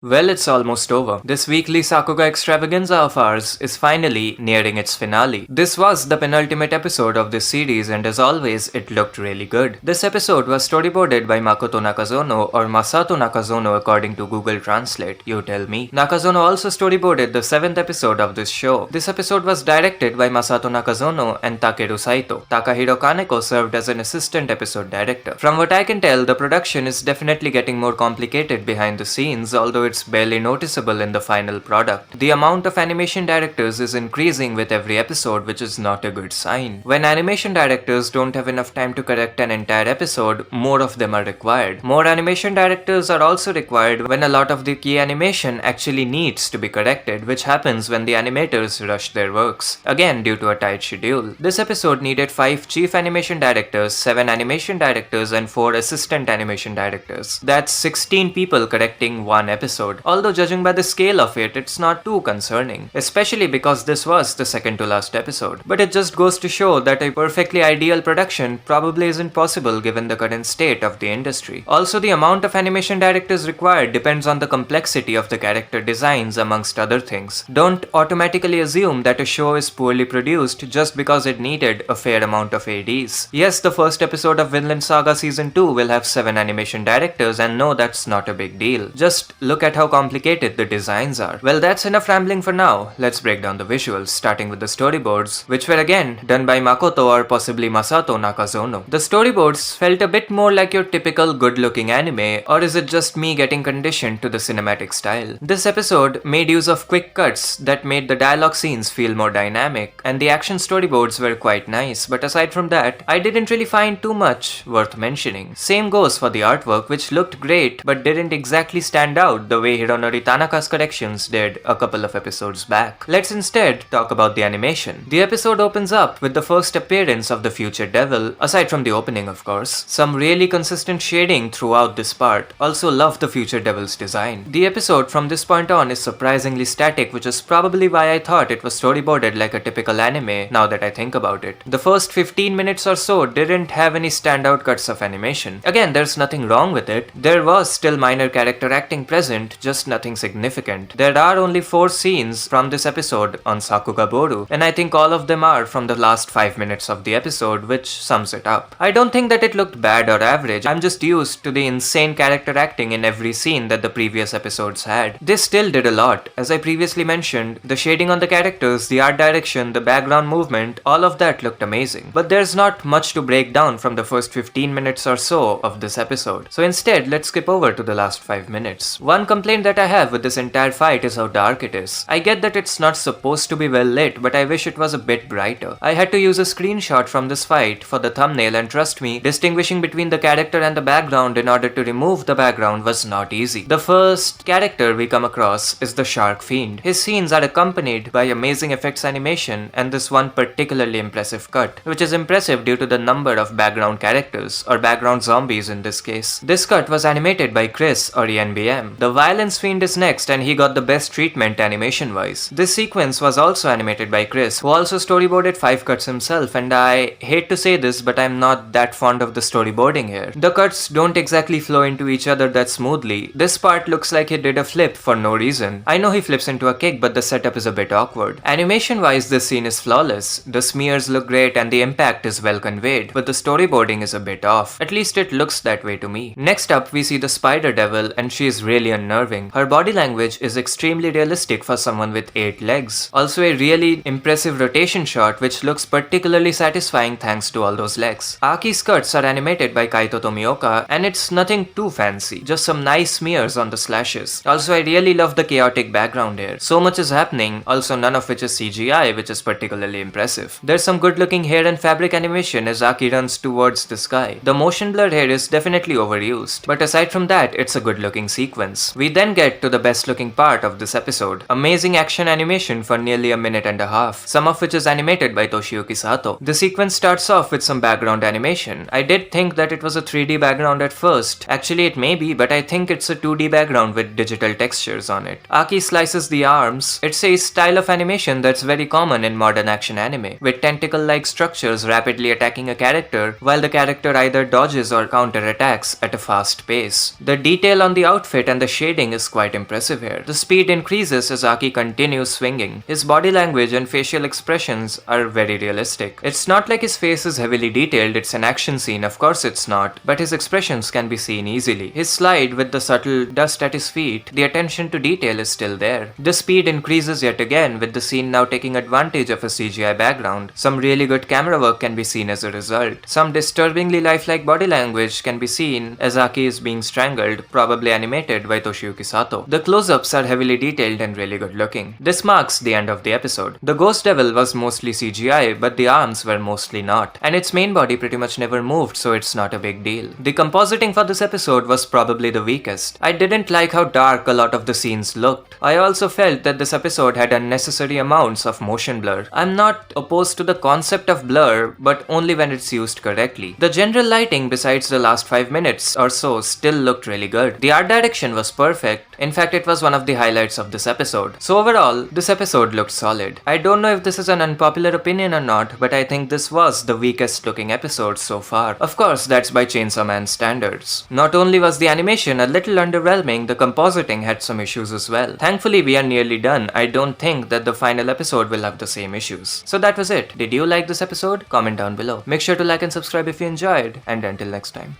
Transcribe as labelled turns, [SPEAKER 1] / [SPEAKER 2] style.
[SPEAKER 1] Well, it's almost over. This weekly Sakuga extravaganza of ours is finally nearing its finale. This was the penultimate episode of this series, and as always, it looked really good. This episode was storyboarded by Makoto Nakazono, or Masato Nakazono according to Google Translate, you tell me. Nakazono also storyboarded the 7th episode of this show. This episode was directed by Masato Nakazono and Takeru Saito. Takahiro Kaneko served as an assistant episode director. From what I can tell, the production is definitely getting more complicated behind the scenes, although it's barely noticeable in the final product. The amount of animation directors is increasing with every episode, which is not a good sign. When animation directors don't have enough time to correct an entire episode, more of them are required. More animation directors are also required when a lot of the key animation actually needs to be corrected, which happens when the animators rush their works, again due to a tight schedule. This episode needed 5 chief animation directors, 7 animation directors, and 4 assistant animation directors. That's 16 people correcting one episode. Although judging by the scale of it, it's not too concerning, especially because this was the second to last episode. But it just goes to show that a perfectly ideal production probably isn't possible given the current state of the industry. Also, the amount of animation directors required depends on the complexity of the character designs, amongst other things. Don't automatically assume that a show is poorly produced just because it needed a fair amount of ADs. Yes, the first episode of Vinland Saga Season 2 will have 7 animation directors, and no, that's not a big deal. Just look at how complicated the designs are. Well, that's enough rambling for now. Let's break down the visuals, starting with the storyboards, which were again done by Makoto or possibly Masato Nakazono. The storyboards felt a bit more like your typical good-looking anime, or is it just me getting conditioned to the cinematic style? This episode made use of quick cuts that made the dialogue scenes feel more dynamic, and the action storyboards were quite nice, but aside from that, I didn't really find too much worth mentioning. Same goes for the artwork, which looked great but didn't exactly stand out the way Hironori Tanaka's corrections did a couple of episodes back. Let's instead talk about the animation. The episode opens up with the first appearance of the future devil, aside from the opening of course. Some really consistent shading throughout this part. Also love the future devil's design. The episode from this point on is surprisingly static, which is probably why I thought it was storyboarded like a typical anime now that I think about it. The first 15 minutes or so didn't have any standout cuts of animation. Again, there's nothing wrong with it. There was still minor character acting present, just nothing significant. There are only 4 scenes from this episode on Sakugaboru, and I think all of them are from the last 5 minutes of the episode, which sums it up. I don't think that it looked bad or average. I'm just used to the insane character acting in every scene that the previous episodes had. This still did a lot. As I previously mentioned, the shading on the characters, the art direction, the background movement, all of that looked amazing. But there's not much to break down from the first 15 minutes or so of this episode. So instead, let's skip over to the last 5 minutes. One complaint that I have with this entire fight is how dark it is. I get that it's not supposed to be well lit, but I wish it was a bit brighter. I had to use a screenshot from this fight for the thumbnail, and trust me, distinguishing between the character and the background in order to remove the background was not easy. The first character we come across is the Shark Fiend. His scenes are accompanied by amazing effects animation and this one particularly impressive cut, which is impressive due to the number of background characters, or background zombies in this case. This cut was animated by Chris or ENBM. The Violence Fiend is next, and he got the best treatment animation wise. This sequence was also animated by Chris, who also storyboarded 5 cuts himself, and I hate to say this, but I'm not that fond of the storyboarding here. The cuts don't exactly flow into each other that smoothly. This part looks like he did a flip for no reason. I know he flips into a kick, but the setup is a bit awkward. Animation wise, this scene is flawless. The smears look great and the impact is well conveyed, but the storyboarding is a bit off. At least it looks that way to me. Next up, we see the Spider Devil, and she is really unnerving. Her body language is extremely realistic for someone with 8 legs. Also a really impressive rotation shot which looks particularly satisfying thanks to all those legs. Aki's cuts are animated by Kaito Tomioka, and it's nothing too fancy, just some nice smears on the slashes. Also, I really love the chaotic background here. So much is happening, also none of which is CGI, which is particularly impressive. There's some good looking hair and fabric animation as Aki runs towards the sky. The motion blur here is definitely overused, but aside from that, it's a good looking sequence. We then get to the best looking part of this episode. Amazing action animation for nearly a minute and a half, some of which is animated by Toshiyuki Sato. The sequence starts off with some background animation. I did think that it was a 3D background at first. Actually it may be, but I think it's a 2D background with digital textures on it. Aki slices the arms. It's a style of animation that's very common in modern action anime, with tentacle-like structures rapidly attacking a character, while the character either dodges or counterattacks at a fast pace. The detail on the outfit and the shape shading is quite impressive here. The speed increases as Aki continues swinging. His body language and facial expressions are very realistic. It's not like his face is heavily detailed, it's an action scene, of course it's not, but his expressions can be seen easily. His slide with the subtle dust at his feet, the attention to detail is still there. The speed increases yet again with the scene now taking advantage of a CGI background. Some really good camera work can be seen as a result. Some disturbingly lifelike body language can be seen as Aki is being strangled, probably animated by Toshiyuki Sato. The close-ups are heavily detailed and really good looking. This marks the end of the episode. The Ghost Devil was mostly CGI, but the arms were mostly not. And its main body pretty much never moved, so it's not a big deal. The compositing for this episode was probably the weakest. I didn't like how dark a lot of the scenes looked. I also felt that this episode had unnecessary amounts of motion blur. I'm not opposed to the concept of blur, but only when it's used correctly. The general lighting besides the last 5 minutes or so still looked really good. The art direction was perfect. In fact, it was one of the highlights of this episode. So overall, this episode looked solid. I don't know if this is an unpopular opinion or not, but I think this was the weakest looking episode so far. Of course, that's by Chainsaw Man standards. Not only was the animation a little underwhelming, the compositing had some issues as well. Thankfully, we are nearly done. I don't think that the final episode will have the same issues. So that was it. Did you like this episode? Comment down below. Make sure to like and subscribe if you enjoyed, and until next time.